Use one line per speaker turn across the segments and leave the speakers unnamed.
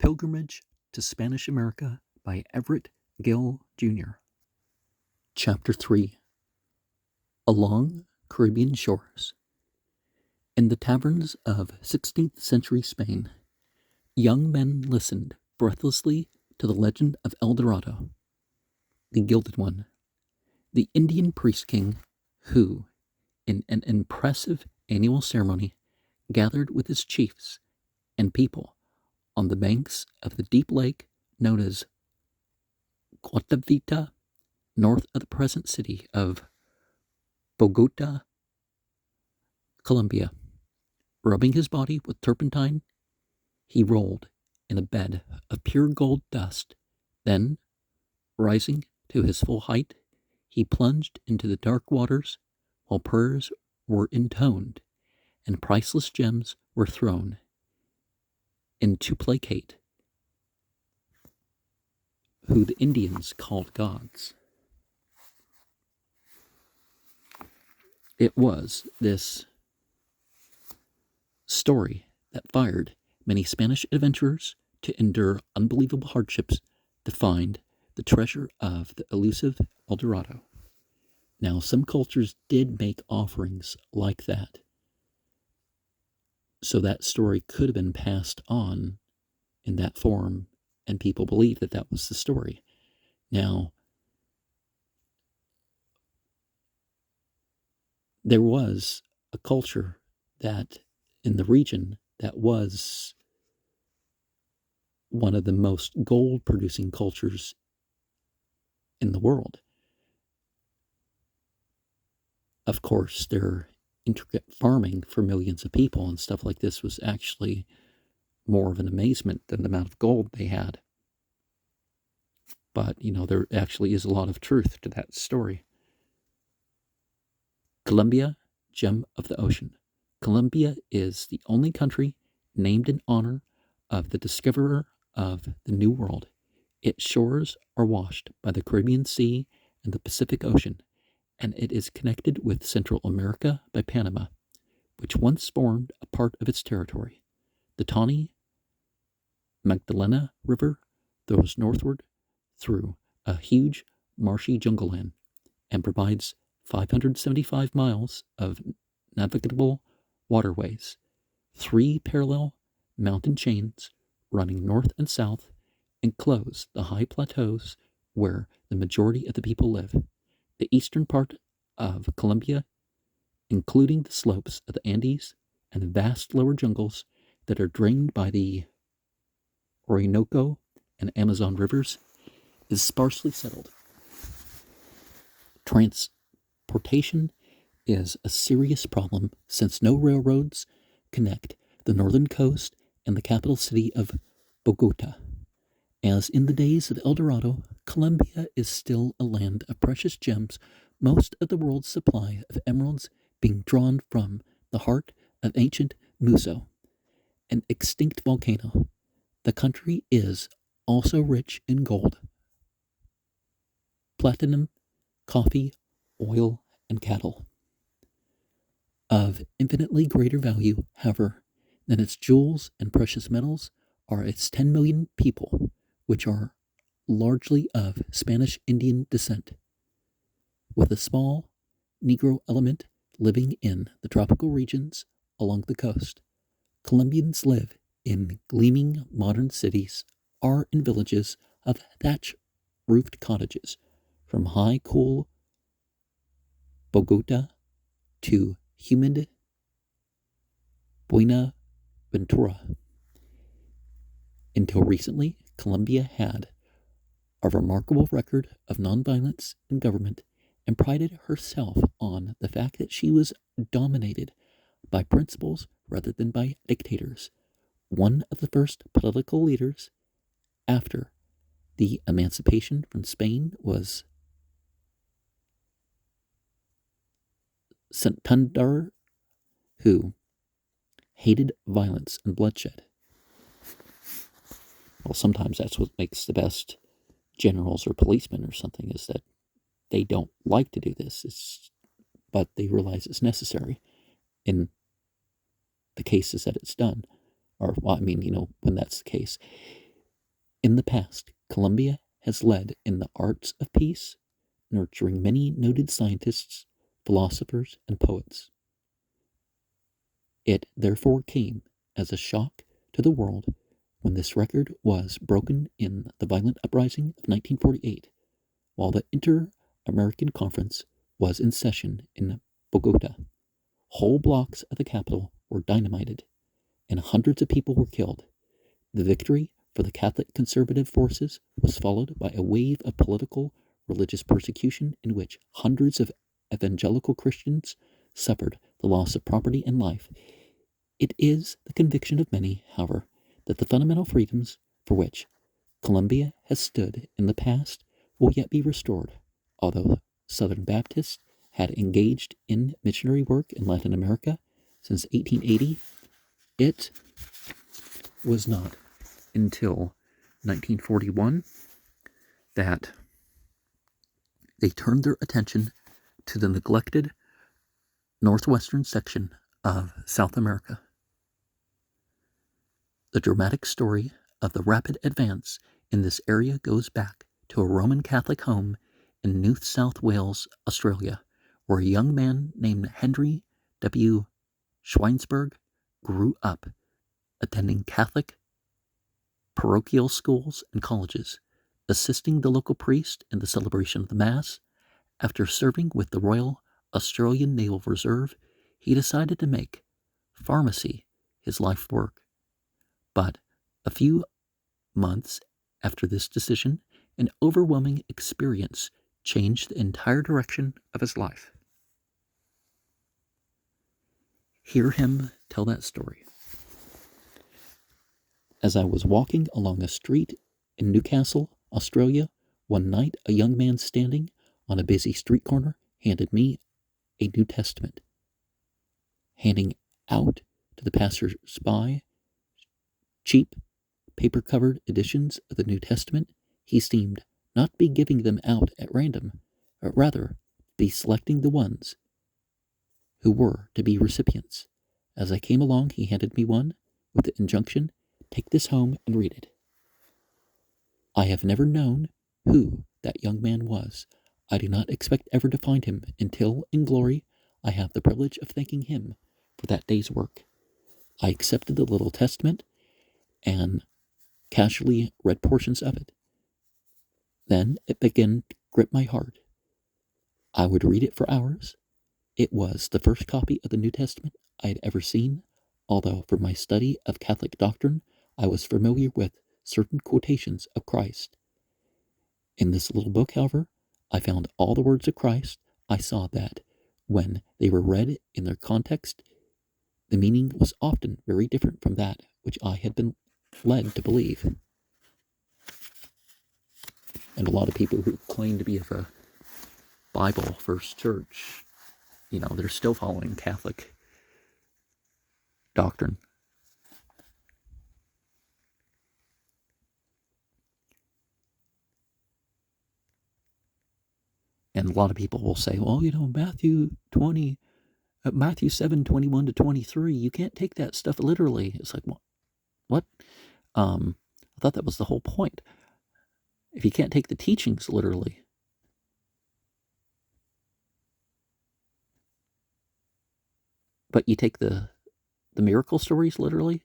Pilgrimage to Spanish America by Everett Gill, Jr. Chapter 3. Along Caribbean Shores. In the taverns of 16th century Spain, young men listened breathlessly to the legend of El Dorado, the Gilded One, the Indian priest king who, in an impressive annual ceremony, gathered with his chiefs and people on the banks of the deep lake known as Guatavita, north of the present city of Bogota, Colombia. Rubbing his body with turpentine, he rolled in a bed of pure gold dust. Then, rising to his full height, he plunged into the dark waters while prayers were intoned and priceless gems were thrown in to placate who the Indians called gods. It was this story that fired many Spanish adventurers to endure unbelievable hardships to find the treasure of the elusive El Dorado. Now, some cultures did make offerings like that, so that story could have been passed on in that form, and people believed that that was the story. Now, there was a culture that in the region that was one of the most gold-producing cultures in the world. Of course, their intricate farming for millions of people and stuff like this was actually more of an amazement than the amount of gold they had. But, there actually is a lot of truth to that story. Colombia, Gem of the Ocean. Colombia is the only country named in honor of the discoverer of the New World. Its shores are washed by the Caribbean Sea and the Pacific Ocean, and it is connected with Central America by Panama, which once formed a part of its territory. The tawny Magdalena River flows northward through a huge marshy jungle land and provides 575 miles of navigable waterways, 3 parallel mountain chains running north and south enclose the high plateaus where the majority of the people live. The eastern part of Colombia, including the slopes of the Andes and the vast lower jungles that are drained by the Orinoco and Amazon rivers, is sparsely settled. Transportation is a serious problem since no railroads connect the northern coast and the capital city of Bogota. As in the days of El Dorado, Colombia is still a land of precious gems, most of the world's supply of emeralds being drawn from the heart of ancient Muso, an extinct volcano. The country is also rich in gold, platinum, coffee, oil, and cattle. Of infinitely greater value, however, than its jewels and precious metals are its 10 million people, which are largely of Spanish Indian descent, with a small Negro element living in the tropical regions along the coast. Colombians live in gleaming modern cities or in villages of thatch-roofed cottages, from high, cool Bogota to humid Buenaventura. Until recently, Colombia had a remarkable record of nonviolence in government and prided herself on the fact that she was dominated by principles rather than by dictators. One of the first political leaders after the emancipation from Spain was Santander, who hated violence and bloodshed. Well, sometimes that's what makes the best generals or policemen or something, is that they don't like to do this, but they realize it's necessary in the cases that it's done. Or, well, when that's the case. In the past, Colombia has led in the arts of peace, nurturing many noted scientists, philosophers, and poets. It therefore came as a shock to the world when this record was broken in the violent uprising of 1948, while the Inter-American Conference was in session in Bogota. Whole blocks of the capital were dynamited, and hundreds of people were killed. The victory for the Catholic conservative forces was followed by a wave of political, religious persecution in which hundreds of evangelical Christians suffered the loss of property and life. It is the conviction of many, however, that the fundamental freedoms for which Colombia has stood in the past will yet be restored. Although Southern Baptists had engaged in missionary work in Latin America since 1880, it was not until 1941 that they turned their attention to the neglected northwestern section of South America. The dramatic story of the rapid advance in this area goes back to a Roman Catholic home in New South Wales, Australia, where a young man named Henry W. Schweinsberg grew up attending Catholic parochial schools and colleges, assisting the local priest in the celebration of the Mass. After serving with the Royal Australian Naval Reserve, he decided to make pharmacy his life work. But a few months after this decision, an overwhelming experience changed the entire direction of his life. Hear him tell that story. As I was walking along a street in Newcastle, Australia, one night a young man standing on a busy street corner handed me a New Testament. Handing out to the passers-by cheap, paper-covered editions of the New Testament, he seemed not to be giving them out at random, but rather be selecting the ones who were to be recipients. As I came along, he handed me one with the injunction, "Take this home and read it." I have never known who that young man was. I do not expect ever to find him until, in glory, I have the privilege of thanking him for that day's work. I accepted the little testament and casually read portions of it. Then it began to grip my heart. I would read it for hours. It was the first copy of the New Testament I had ever seen, although from my study of Catholic doctrine, I was familiar with certain quotations of Christ. In this little book, however, I found all the words of Christ. I saw that when they were read in their context, the meaning was often very different from that which I had been led to believe. And a lot of people who claim to be of a Bible first church, they're still following Catholic doctrine. And a lot of people will say, well, Matthew 7:21 to 23, you can't take that stuff literally. It's like, what? I thought that was the whole point. If you can't take the teachings literally, but you take the miracle stories literally,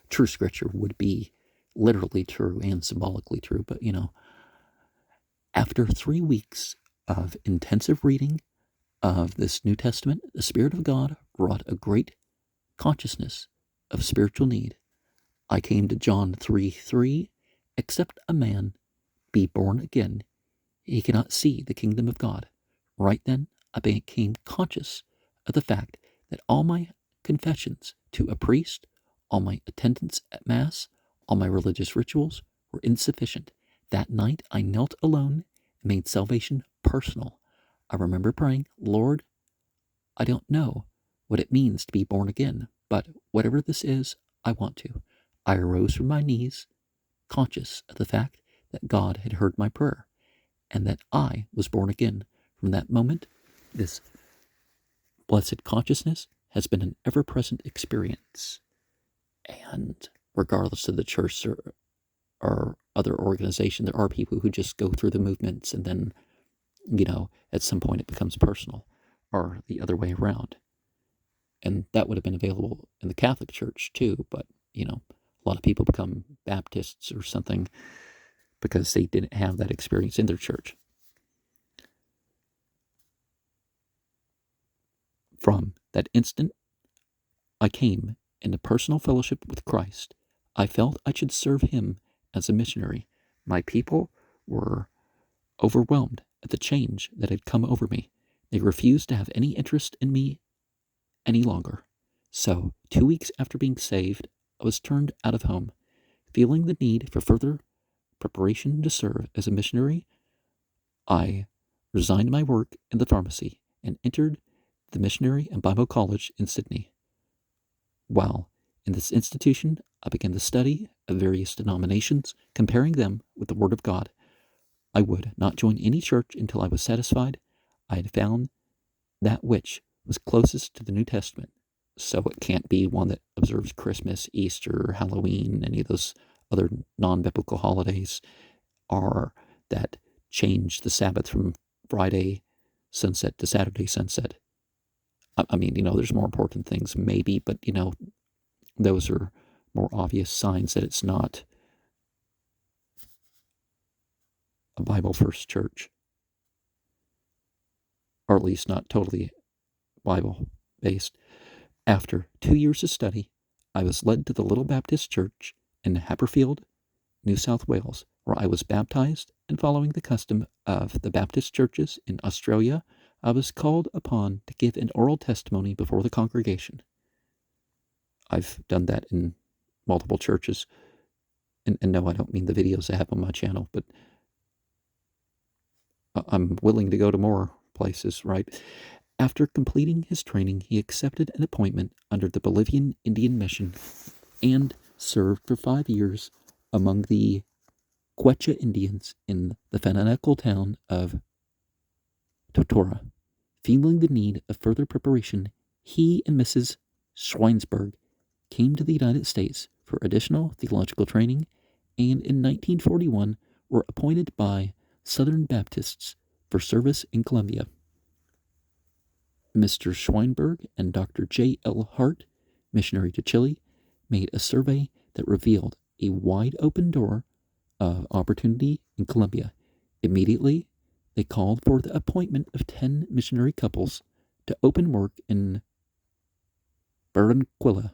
true scripture would be literally true and symbolically true, but after 3 weeks of intensive reading of this New Testament, the Spirit of God wrought a great consciousness of spiritual need. I came to John 3:3, except a man be born again, he cannot see the kingdom of God. Right then, I became conscious of the fact that all my confessions to a priest, all my attendance at Mass, all my religious rituals were insufficient. That night, I knelt alone and made salvation personal. I remember praying, Lord, I don't know what it means to be born again, but whatever this is, I want to. I arose from my knees, conscious of the fact that God had heard my prayer and that I was born again. From that moment, this blessed consciousness has been an ever-present experience. And regardless of the church or other organization, there are people who just go through the movements and then, at some point it becomes personal, or the other way around. And that would have been available in the Catholic Church too, but, a lot of people become Baptists or something because they didn't have that experience in their church. From that instant, I came into personal fellowship with Christ. I felt I should serve him as a missionary. My people were overwhelmed at the change that had come over me. They refused to have any interest in me any longer. So, 2 weeks after being saved, I was turned out of home. Feeling the need for further preparation to serve as a missionary, I resigned my work in the pharmacy and entered the Missionary and Bible College in Sydney. While in this institution, I began the study of various denominations, comparing them with the Word of God. I would not join any church until I was satisfied I had found that which was closest to the New Testament. So it can't be one that observes Christmas, Easter, Halloween, any of those other non-biblical holidays, or that change the Sabbath from Friday sunset to Saturday sunset. I mean, there's more important things maybe, but, those are more obvious signs that it's not a Bible first church, or at least not totally Bible based. After 2 years of study, I was led to the Little Baptist Church in Haberfield, New South Wales, where I was baptized, and following the custom of the Baptist churches in Australia, I was called upon to give an oral testimony before the congregation. I've done that in multiple churches, and no, I don't mean the videos I have on my channel, but I'm willing to go to more places, right? After completing his training, he accepted an appointment under the Bolivian Indian Mission and served for 5 years among the Quechua Indians in the fanatical town of Totora. Feeling the need of further preparation, he and Mrs. Schweinsberg came to the United States for additional theological training, and in 1941 were appointed by Southern Baptists for service in Colombia. Mr. Schweinberg and Dr. J. L. Hart, missionary to Chile, made a survey that revealed a wide open door of opportunity in Colombia. Immediately, they called for the appointment of 10 missionary couples to open work in Barranquilla,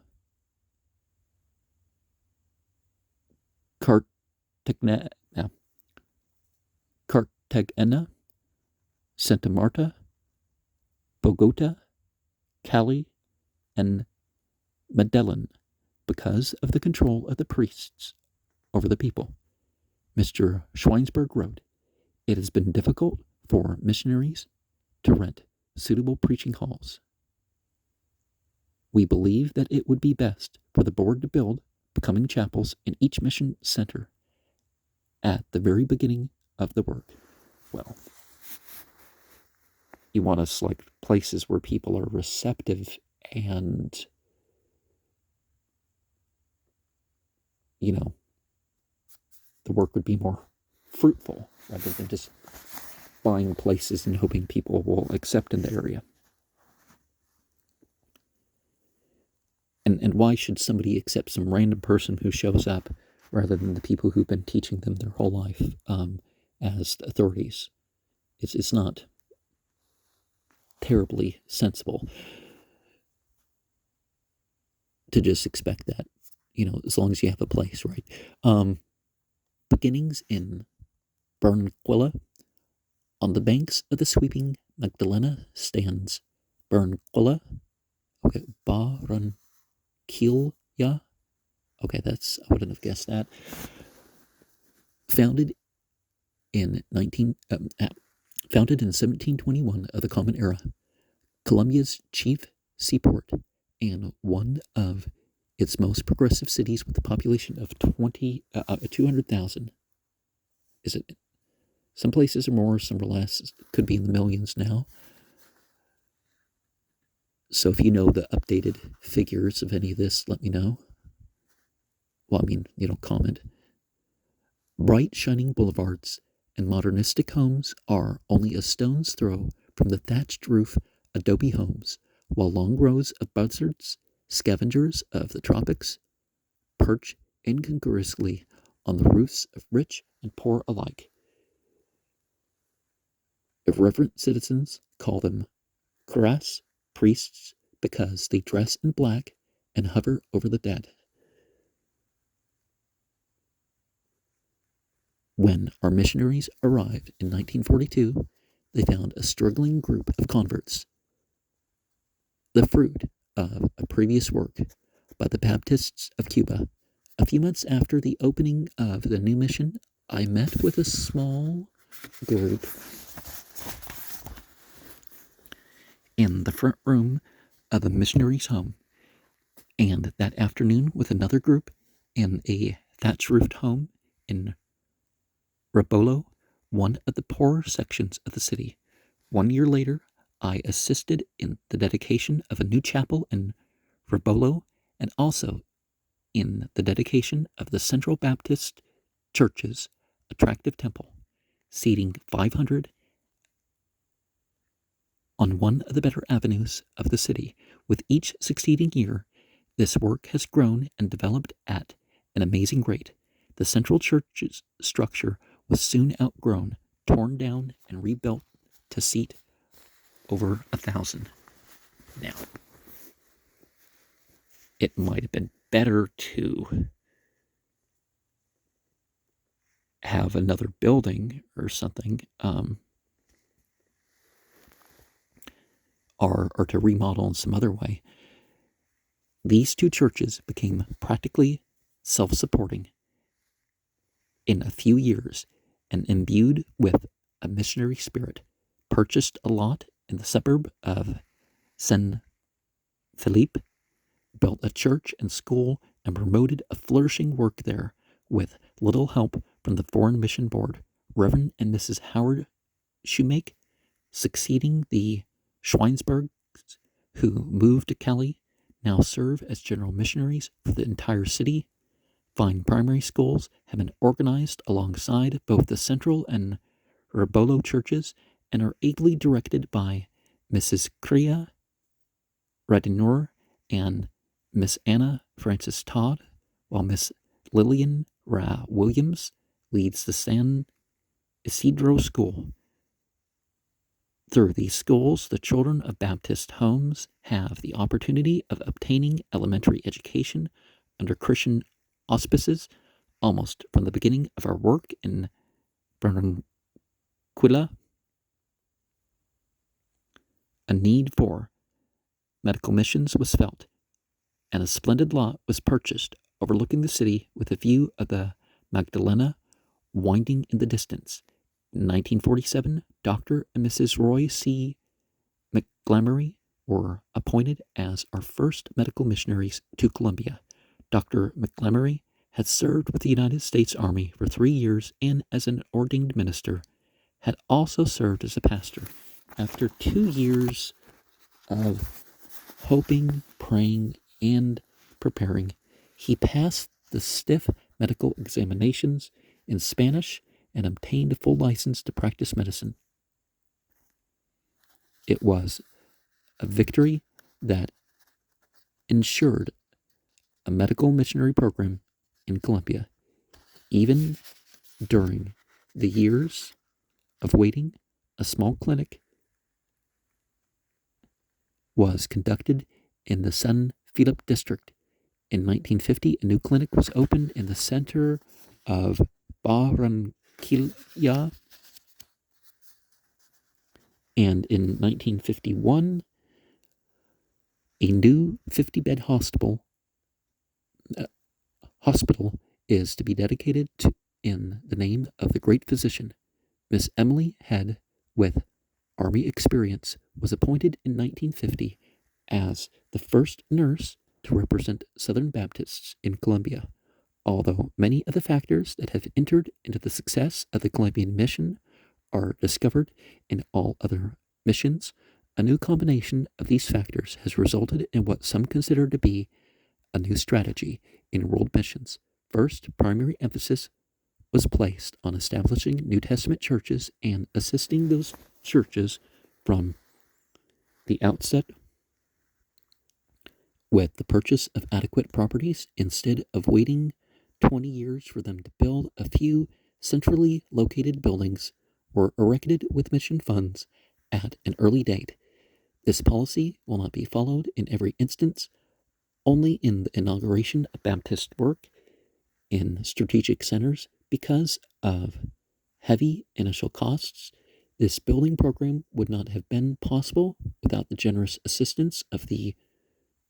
Cartagena, Santa Marta, Bogota, Cali, and Medellin because of the control of the priests over the people. Mr. Schweinsberg wrote, "It has been difficult for missionaries to rent suitable preaching halls. We believe that it would be best for the board to build becoming chapels in each mission center at the very beginning of the work." Well, you want to select places where people are receptive and, the work would be more fruitful rather than just buying places and hoping people will accept in the area. And why should somebody accept some random person who shows up rather than the people who've been teaching them their whole life as the authorities? It's not terribly sensible to just expect that, as long as you have a place, right? Beginnings in Barranquilla. On the banks of the sweeping Magdalena stands Barranquilla. Okay, Barranquilla. Okay, I wouldn't have guessed that. Founded in 1721 of the Common Era, Colombia's chief seaport and one of its most progressive cities with a population of 200,000. Is it? Some places are more, some are less. It could be in the millions now. So if you know the updated figures of any of this, let me know. comment. Bright, shining boulevards and modernistic homes are only a stone's throw from the thatched roof adobe homes, while long rows of buzzards, scavengers of the tropics, perch incongruously on the roofs of rich and poor alike. Irreverent citizens call them crass priests because they dress in black and hover over the dead. When our missionaries arrived in 1942, they found a struggling group of converts, the fruit of a previous work by the Baptists of Cuba. A few months after the opening of the new mission, I met with a small group in the front room of the missionary's home, and that afternoon with another group in a thatch-roofed home in Rebolo, one of the poorer sections of the city. 1 year later, I assisted in the dedication of a new chapel in Rebolo and also in the dedication of the Central Baptist Church's attractive temple, seating 500 on one of the better avenues of the city. With each succeeding year, this work has grown and developed at an amazing rate. The central church's structure was soon outgrown, torn down, and rebuilt to seat over 1,000. Now, it might have been better to have another building or something, or to remodel in some other way. These two churches became practically self-supporting in a few years and imbued with a missionary spirit, purchased a lot in the suburb of San Felipe, built a church and school, and promoted a flourishing work there with little help from the Foreign Mission Board. Reverend and Mrs. Howard Shoemake, succeeding the Schweinsbergs, who moved to Cali, now serve as general missionaries for the entire city. Fine primary schools have been organized alongside both the Central and Rebolo churches and are ably directed by Mrs. Kriya Radinur and Miss Anna Francis Todd, while Miss Lillian Ra Williams leads the San Isidro School. Through these schools, the children of Baptist homes have the opportunity of obtaining elementary education under Christian auspices almost from the beginning of our work in Barranquilla. A need for medical missions was felt, and a splendid lot was purchased overlooking the city with a view of the Magdalena winding in the distance. In 1947, Dr. and Mrs. Roy C. McGlamory were appointed as our first medical missionaries to Colombia. Dr. McGlamory had served with the United States Army for 3 years and as an ordained minister had also served as a pastor. After 2 years of hoping, praying, and preparing, he passed the stiff medical examinations in Spanish and obtained a full license to practice medicine. It was a victory that ensured a medical missionary program in Colombia. Even during the years of waiting, a small clinic was conducted in the San Felipe district. In 1950, a new clinic was opened in the center of Barranquilla, and in 1951, a new 50-bed hospital is to be dedicated in the name of the great physician. Miss Emily Head, with Army experience, was appointed in 1950 as the first nurse to represent Southern Baptists in Colombia. Although many of the factors that have entered into the success of the Colombian mission are discovered in all other missions, a new combination of these factors has resulted in what some consider to be a new strategy in world missions. First, primary emphasis was placed on establishing New Testament churches and assisting those churches from the outset with the purchase of adequate properties instead of waiting 20 years for them to build. A few centrally located buildings were erected with mission funds at an early date. This policy will not be followed in every instance, only in the inauguration of Baptist work in strategic centers because of heavy initial costs. This building program would not have been possible without the generous assistance of the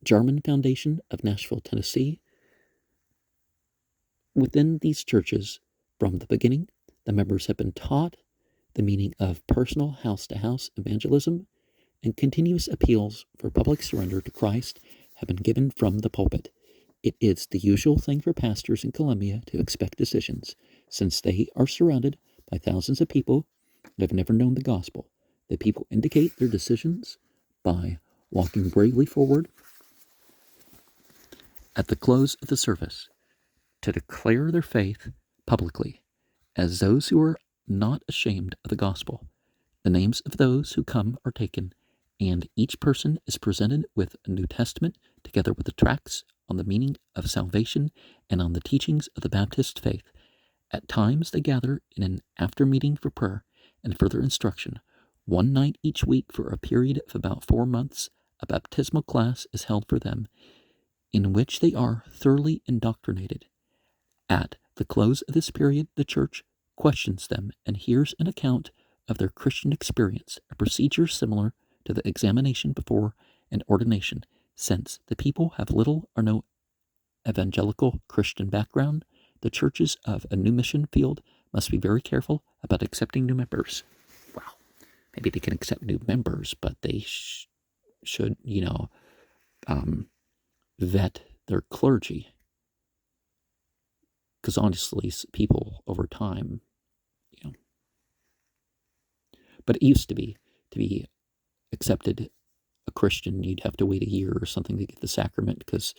Jarman Foundation of Nashville, Tennessee. Within these churches, from the beginning, the members have been taught the meaning of personal house-to-house evangelism, and continuous appeals for public surrender to Christ have been given from the pulpit. It is the usual thing for pastors in Columbia to expect decisions, since they are surrounded by thousands of people that have never known the gospel. The people indicate their decisions by walking bravely forward at the close of the service to declare their faith publicly as those who are not ashamed of the gospel. The names of those who come are taken, and each person is presented with a New Testament together with the tracts on the meaning of salvation and on the teachings of the Baptist faith. At times they gather in an after meeting for prayer and further instruction. One night each week for a period of about 4 months, a baptismal class is held for them, in which they are thoroughly indoctrinated. At the close of this period, the church questions them and hears an account of their Christian experience, a procedure similar to the examination before an ordination. Since the people have little or no evangelical Christian background, the churches of a new mission field must be very careful about accepting new members. Well, maybe they can accept new members, but they should, vet their clergy. Because honestly, people over time, but it used to be accepted a Christian, you'd have to wait a year or something to get the sacrament because,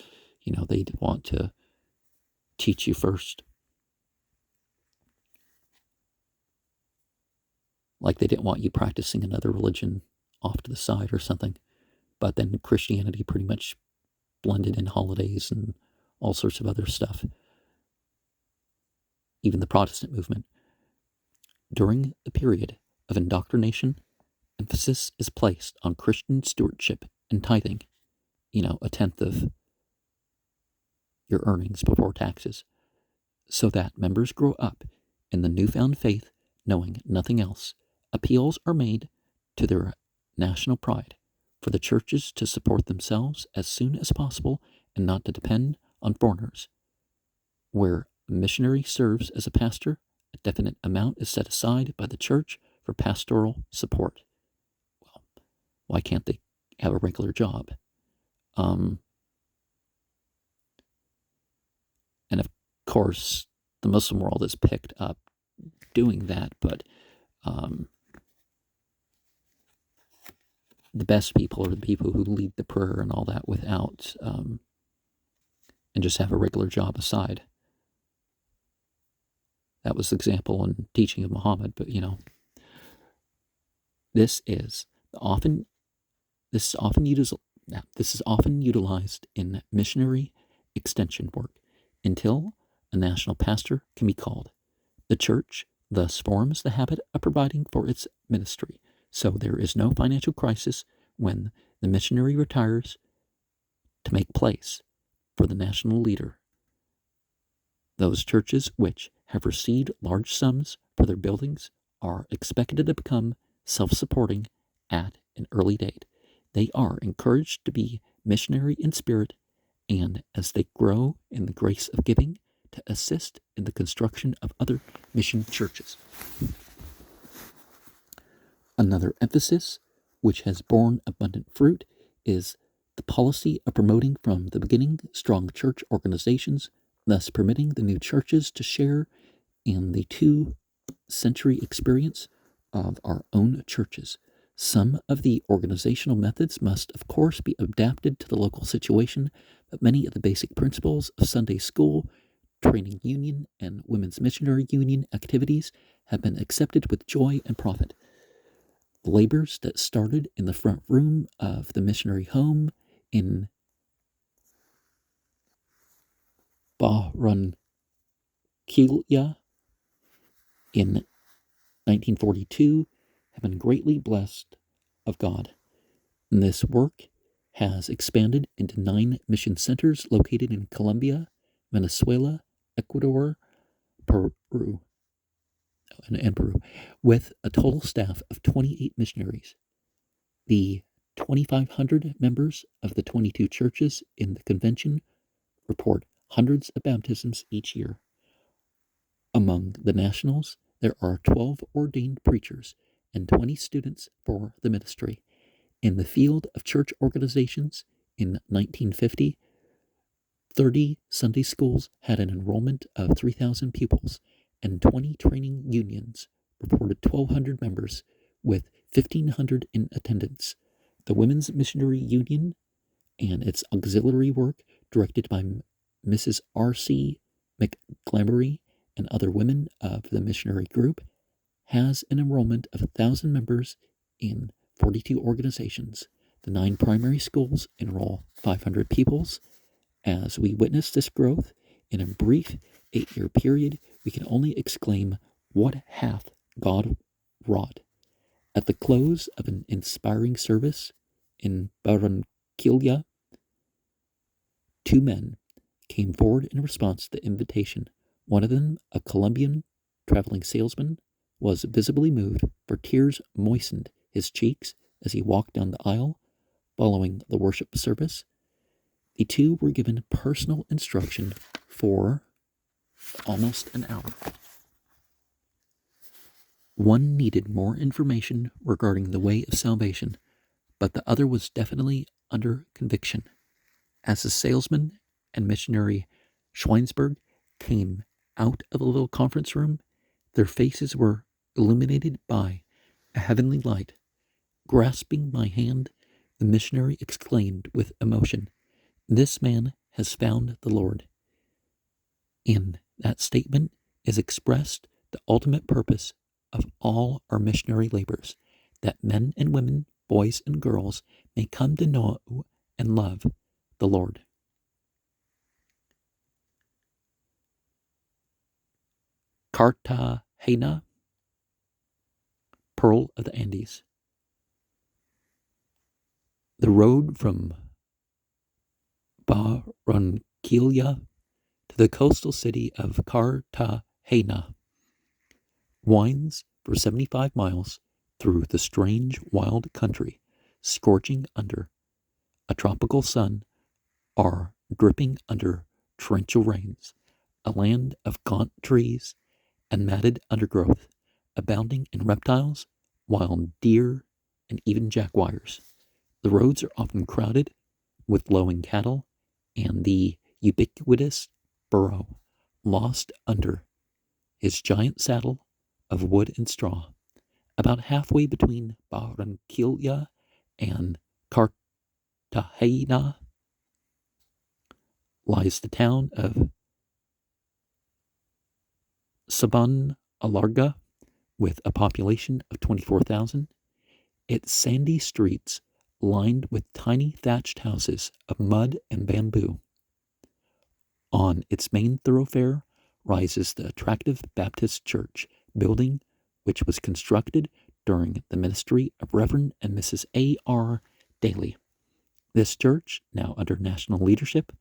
they'd want to teach you first. Like they didn't want you practicing another religion off to the side or something. But then Christianity pretty much blended in holidays and all sorts of other stuff. Even the Protestant movement. During the period of indoctrination, emphasis is placed on Christian stewardship and tithing, a tenth of your earnings before taxes, so that members grow up in the newfound faith knowing nothing else. Appeals are made to their national pride for the churches to support themselves as soon as possible and not to depend on foreigners. Where a missionary serves as a pastor, a definite amount is set aside by the church for pastoral support. Well, why can't they have a regular job? And of course, the Muslim world has picked up doing that, but the best people are the people who lead the prayer and all that without, and just have a regular job aside. That was the example and teaching of Muhammad, but this is often utilized in missionary extension work until a national pastor can be called. The church thus forms the habit of providing for its ministry, so there is no financial crisis when the missionary retires to make place for the national leader. Those churches which have received large sums for their buildings are expected to become self-supporting at an early date. They are encouraged to be missionary in spirit, and as they grow in the grace of giving, to assist in the construction of other mission churches. Another emphasis, which has borne abundant fruit, is the policy of promoting from the beginning strong church organizations, thus permitting the new churches to share in the 2-century experience of our own churches. Some of the organizational methods must, of course, be adapted to the local situation, but many of the basic principles of Sunday school, Training Union and Women's Missionary Union activities have been accepted with joy and profit. The labors that started in the front room of the missionary home in Barranquilla in 1942 have been greatly blessed of God. And this work has expanded into 9 mission centers located in Colombia, Venezuela, Ecuador, Peru, and Peru, with a total staff of 28 missionaries. The 2,500 members of the 22 churches in the convention report hundreds of baptisms each year. Among the nationals, there are 12 ordained preachers and 20 students for the ministry. In the field of church organizations, in 1950, 30 Sunday schools had an enrollment of 3,000 pupils, and 20 training unions reported 1,200 members with 1,500 in attendance. The Women's Missionary Union and its auxiliary work, directed by Mrs. R.C. McGlambery and other women of the missionary group, has an enrollment of 1,000 members in 42 organizations. The 9 primary schools enroll 500 pupils. As we witness this growth in a brief 8-year period, we can only exclaim, "What hath God wrought?" At the close of an inspiring service in Barranquilla, 2 men came forward in response to the invitation. One of them, a Colombian traveling salesman, was visibly moved, for tears moistened his cheeks as he walked down the aisle following the worship service. The 2 were given personal instruction for almost an hour. One needed more information regarding the way of salvation, but the other was definitely under conviction. As the salesman and missionary Schweinsberg came out of the little conference room, their faces were illuminated by a heavenly light. Grasping my hand, the missionary exclaimed with emotion, "This man has found the Lord." In that statement is expressed the ultimate purpose of all our missionary labors, that men and women, boys and girls, may come to know and love the Lord. Cartagena, Pearl of the Andes. The road from Barranquilla to the coastal city of Cartagena winds for 75 miles through the strange wild country, scorching under a tropical sun or dripping under torrential rains, a land of gaunt trees and matted undergrowth, abounding in reptiles, wild deer, and even jaguars. The roads are often crowded with lowing cattle and the ubiquitous burro, lost under his giant saddle of wood and straw. About halfway between Barranquilla and Cartagena lies the town of Sabanalarga, with a population of 24,000. Its sandy streets, lined with tiny thatched houses of mud and bamboo. On its main thoroughfare rises the attractive Baptist church building, which was constructed during the ministry of Reverend and Mrs. A.R. Daly. This church, now under national leadership,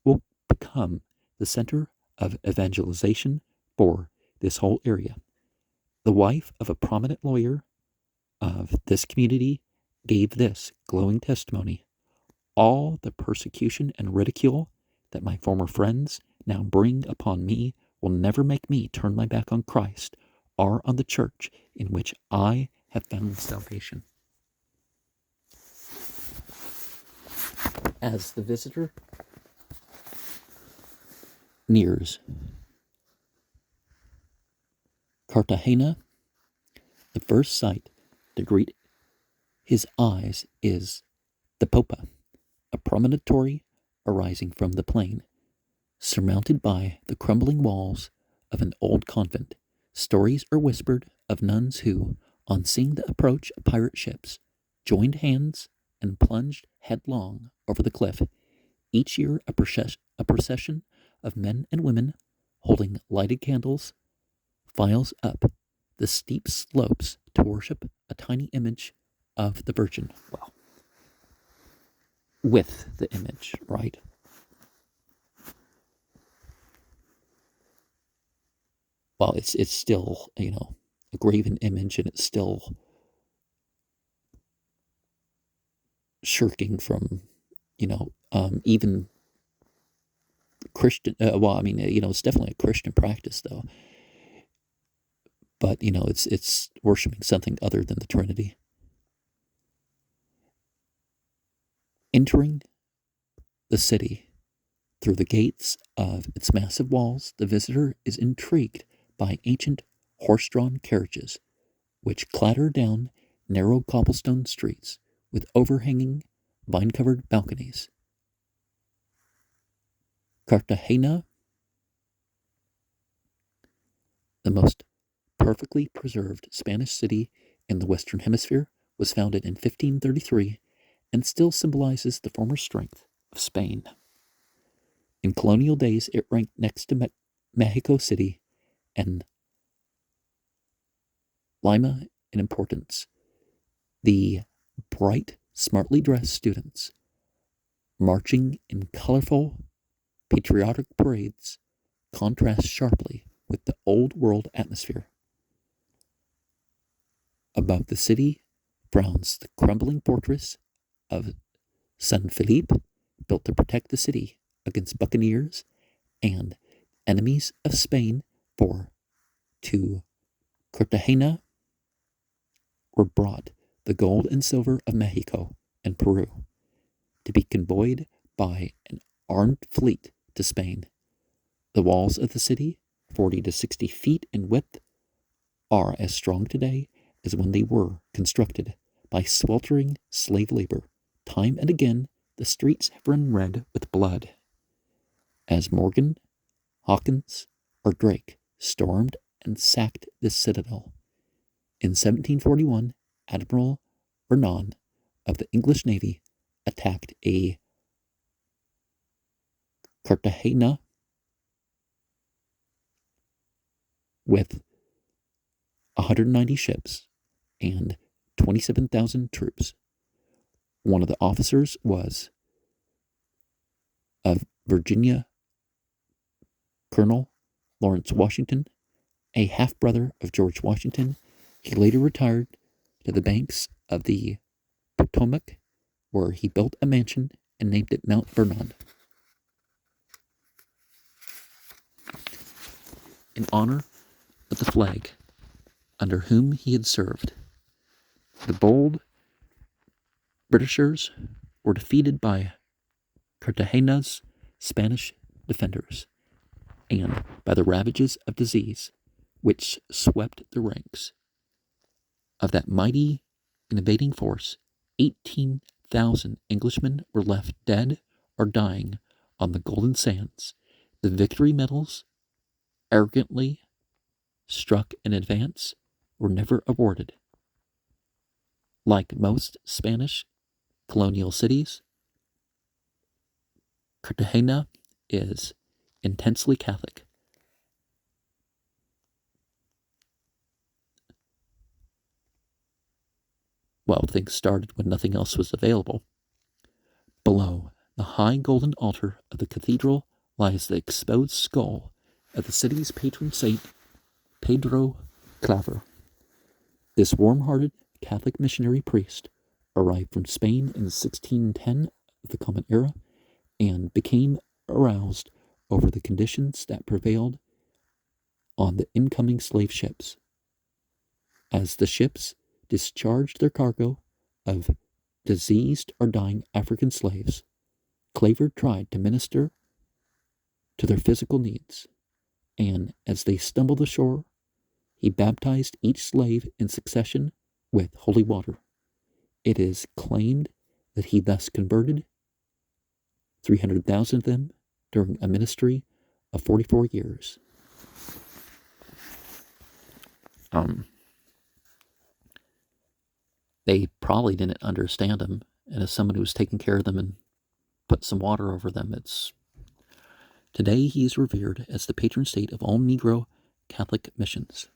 will become the center of evangelization for this whole area. The wife of a prominent lawyer of this community gave this glowing testimony: "All the persecution and ridicule that my former friends now bring upon me will never make me turn my back on Christ or on the church in which I have found salvation." As the visitor nears Cartagena, the first sight to greet his eyes is the popa, a promontory arising from the plain. Surmounted by the crumbling walls of an old convent, stories are whispered of nuns who, on seeing the approach of pirate ships, joined hands and plunged headlong over the cliff. Each year, a procession of men and women holding lighted candles files up the steep slopes to worship a tiny image of the Virgin. Well, with the image, right? Well, it's still, a graven image, and it's still shirking from, even Christian. Well, I mean, it's definitely a Christian practice, though. But it's worshiping something other than the Trinity. Entering the city through the gates of its massive walls, the visitor is intrigued by ancient horse-drawn carriages, which clatter down narrow cobblestone streets with overhanging, vine-covered balconies. Cartagena, the most perfectly preserved Spanish city in the Western Hemisphere, was founded in 1533 and still symbolizes the former strength of Spain. In colonial days, it ranked next to Mexico City and Lima in importance. The bright, smartly dressed students marching in colorful, patriotic parades contrast sharply with the old world atmosphere. Above the city frowns the crumbling fortress of San Felipe, built to protect the city against buccaneers and enemies of Spain, for to Cartagena were brought the gold and silver of Mexico and Peru, to be convoyed by an armed fleet to Spain. The walls of the city, 40 to 60 feet in width, are as strong today as when they were constructed by sweltering slave labor. Time and again, the streets have run red with blood, as Morgan, Hawkins, or Drake stormed and sacked this citadel. In 1741, Admiral Vernon of the English Navy attacked a Cartagena with 190 ships and 27,000 troops. One of the officers was of Virginia Colonel Lawrence Washington, a half-brother of George Washington. He later retired to the banks of the Potomac, where he built a mansion and named it Mount Vernon, in honor of the flag under whom he had served. The bold Britishers were defeated by Cartagena's Spanish defenders and by the ravages of disease, which swept the ranks of that mighty invading force. 18,000 Englishmen were left dead or dying on the golden sands. The victory medals, arrogantly struck in advance, were never awarded. Like most Spanish colonial cities, Cartagena is intensely Catholic. Well, things started when nothing else was available. Below the high golden altar of the cathedral lies the exposed skull of the city's patron saint, Pedro Claver. This warm-hearted Catholic missionary priest arrived from Spain in 1610 of the Common Era and became aroused over the conditions that prevailed on the incoming slave ships. As the ships discharged their cargo of diseased or dying African slaves, Claver tried to minister to their physical needs, and as they stumbled ashore, he baptized each slave in succession with holy water. It is claimed that he thus converted 300,000 of them during a ministry of 44 years. They probably didn't understand him, and as someone who was taking care of them and put some water over them, today he is revered as the patron saint of all Negro Catholic missions.